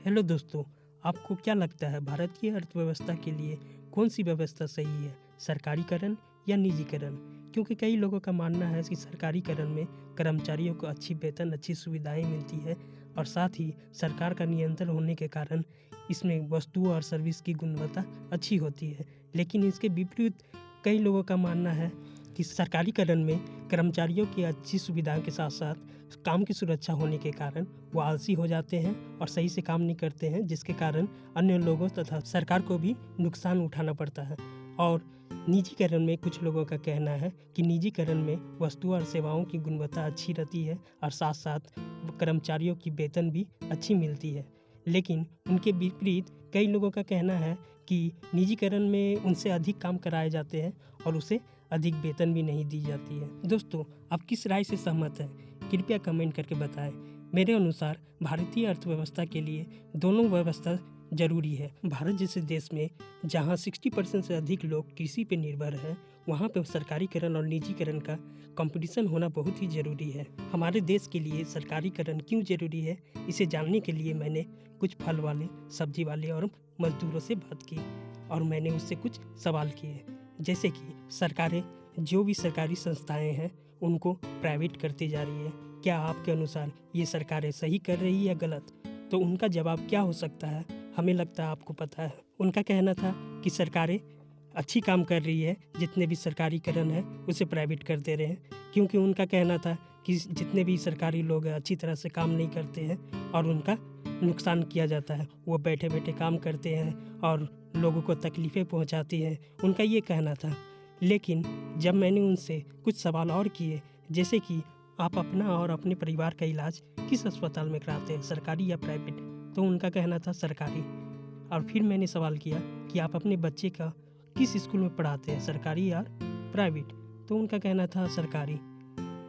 Hello दोस्तों, आपको क्या लगता है भारत की अर्थव्यवस्था के लिए कौन सी व्यवस्था सही है, सरकारीकरण या निजीकरण? क्योंकि कई लोगों का मानना है कि सरकारीकरण में कर्मचारियों को अच्छी वेतन, अच्छी सुविधाएं मिलती है और साथ ही सरकार का नियंत्रण होने के कारण इसमें वस्तुओं और सर्विस की गुणवत्ता अच्छी होती है। लेकिन इसके विपरीत कई लोगों का मानना है कि सरकारीकरण में कर्मचारियों की अच्छी सुविधाओं के साथ साथ काम की सुरक्षा होने के कारण वो आलसी हो जाते हैं और सही से काम नहीं करते हैं, जिसके कारण अन्य लोगों तथा सरकार को भी नुकसान उठाना पड़ता है। और निजीकरण में कुछ लोगों का कहना है कि निजीकरण में वस्तुओं और सेवाओं की गुणवत्ता अच्छी रहती है और साथ साथ कर्मचारियों की वेतन भी अच्छी मिलती है। लेकिन उनके विपरीत कई लोगों का कहना है कि निजीकरण में उनसे अधिक काम कराए जाते हैं और उसे अधिक वेतन भी नहीं दी जाती है। दोस्तों, आप किस राय से सहमत हैं? कृपया कमेंट करके बताएं। मेरे अनुसार भारतीय अर्थव्यवस्था के लिए दोनों व्यवस्था जरूरी है। भारत जैसे देश में जहां 60% से अधिक लोग कृषि पर निर्भर हैं, वहां पर सरकारीकरण और निजीकरण का कंपटीशन होना बहुत ही जरूरी है। हमारे देश के लिए सरकारीकरण क्यों जरूरी है, इसे जानने के लिए मैंने कुछ फल वाले, सब्जी वाले और मजदूरों से बात की और मैंने उससे कुछ सवाल किए, जैसे कि सरकारें जो भी सरकारी संस्थाएं हैं उनको प्राइवेट करती जा रही है। क्या आपके अनुसार ये सरकारें सही कर रही है या गलत? तो उनका जवाब क्या हो सकता है, हमें लगता है आपको पता है। उनका कहना था कि सरकारें अच्छी काम कर रही है, जितने भी सरकारीकरण है उसे प्राइवेट कर दे रहे हैं, क्योंकि उनका कहना था कि जितने भी सरकारी लोग अच्छी तरह से काम नहीं करते हैं और उनका नुकसान किया जाता है। वो बैठे बैठे काम करते हैं और लोगों को तकलीफ़ें पहुंचाती हैं, उनका ये कहना था। लेकिन जब मैंने उनसे कुछ सवाल और किए, जैसे कि आप अपना और अपने परिवार का इलाज किस अस्पताल में कराते हैं, सरकारी या प्राइवेट? तो उनका कहना था सरकारी। और फिर मैंने सवाल किया कि आप अपने बच्चे का किस स्कूल में पढ़ाते हैं, सरकारी या प्राइवेट? तो उनका कहना था सरकारी।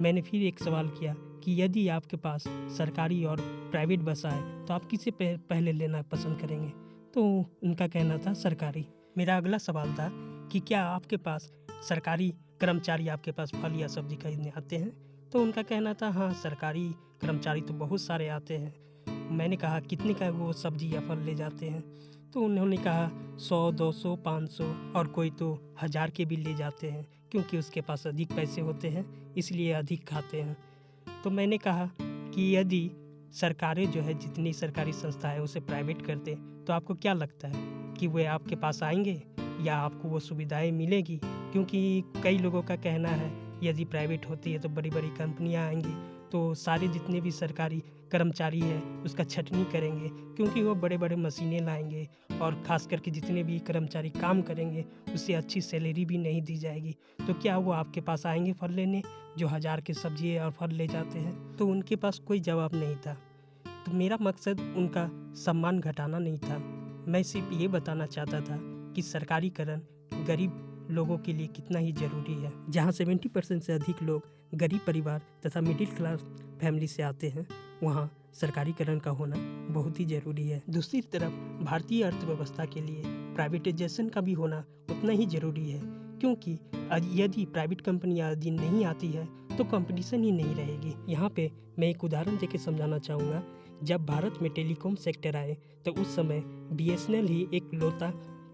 मैंने फिर एक सवाल किया कि यदि आपके पास सरकारी और प्राइवेट बस आए तो आप किसे पहले लेना पसंद करेंगे? तो उनका कहना था सरकारी। मेरा अगला सवाल था कि क्या आपके पास सरकारी कर्मचारी आपके पास फल या सब्जी खरीदने आते हैं? तो उनका कहना था हाँ, सरकारी कर्मचारी तो बहुत सारे आते हैं। मैंने कहा कितने का वो सब्जी या फल ले जाते हैं? तो उन्होंने कहा 100, 200, 500 और कोई तो 1000 के भी ले जाते हैं, क्योंकि उसके पास अधिक पैसे होते हैं इसलिए अधिक खाते हैं। तो मैंने कहा कि यदि सरकारें जो है, जितनी सरकारी संस्था है उसे प्राइवेट कर दे तो आपको क्या लगता है कि वे आपके पास आएंगे या आपको वो सुविधाएं मिलेगी? क्योंकि कई लोगों का कहना है यदि प्राइवेट होती है तो बड़ी बड़ी कंपनियां आएंगी तो सारे जितने भी सरकारी कर्मचारी है उसका छटनी करेंगे, क्योंकि वो बड़े बड़े मशीनें लाएंगे और ख़ास करके जितने भी कर्मचारी काम करेंगे उससे अच्छी सैलरी भी नहीं दी जाएगी। तो क्या वो आपके पास आएंगे फल लेने, जो 1000 के सब्जी और फल ले जाते हैं? तो उनके पास कोई जवाब नहीं था। तो मेरा मकसद उनका सम्मान घटाना नहीं था, मैं सिर्फ ये बताना चाहता था कि सरकारीकरण गरीब लोगों के लिए कितना ही ज़रूरी है। जहाँ 70% से अधिक लोग गरीब परिवार तथा मिडिल क्लास फैमिली से आते हैं, वहाँ सरकारीकरण का होना बहुत ही ज़रूरी है। दूसरी तरफ भारतीय अर्थव्यवस्था के लिए प्राइवेटाइजेशन का भी होना उतना ही ज़रूरी है, क्योंकि यदि प्राइवेट कंपनियां यदि नहीं आती है तो कंपटीशन ही नहीं रहेगी। यहाँ पे मैं एक उदाहरण देके समझाना चाहूँगा। जब भारत में टेलीकॉम सेक्टर आए तो उस समय BSNL ही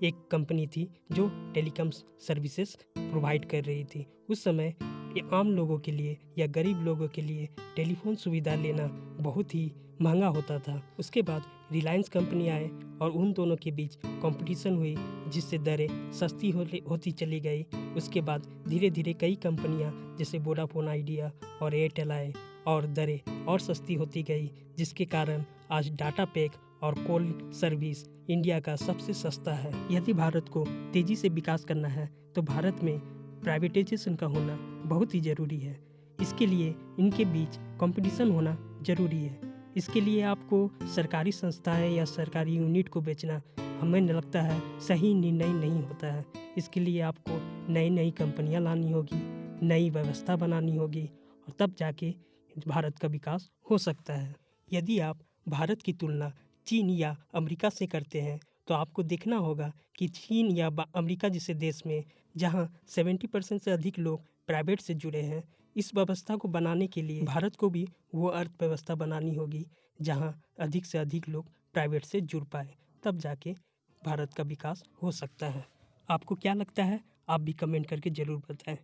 एक कंपनी थी जो टेलीकॉम सर्विसेज प्रोवाइड कर रही थी। उस समय ये आम लोगों के लिए या गरीब लोगों के लिए टेलीफोन सुविधा लेना बहुत ही महंगा होता था। उसके बाद रिलायंस कंपनी आए और उन दोनों के बीच कंपटीशन हुई, जिससे दरें सस्ती होती चली गई। उसके बाद धीरे धीरे कई कंपनियां जैसे वोडाफोन आइडिया और एयरटेल आए और दरें और सस्ती होती गई, जिसके कारण आज डाटा पैक और कॉल सर्विस इंडिया का सबसे सस्ता है। यदि भारत को तेजी से विकास करना है तो भारत में प्राइवेटाइजेशन का होना बहुत ही ज़रूरी है। इसके लिए इनके बीच कंपटीशन होना ज़रूरी है। इसके लिए आपको सरकारी संस्थाएं या सरकारी यूनिट को बेचना हमें लगता है सही निर्णय नहीं होता है। इसके लिए आपको नई नई कंपनियां लानी होगी, नई व्यवस्था बनानी होगी और तब जाके भारत का विकास हो सकता है। यदि आप भारत की तुलना चीन या अमेरिका से करते हैं तो आपको देखना होगा कि चीन या अमेरिका जैसे देश में जहां 70% से अधिक लोग प्राइवेट से जुड़े हैं, इस व्यवस्था को बनाने के लिए भारत को भी वो अर्थव्यवस्था बनानी होगी जहां अधिक से अधिक लोग प्राइवेट से जुड़ पाए, तब जाके भारत का विकास हो सकता है। आपको क्या लगता है? आप भी कमेंट करके ज़रूर बताएं।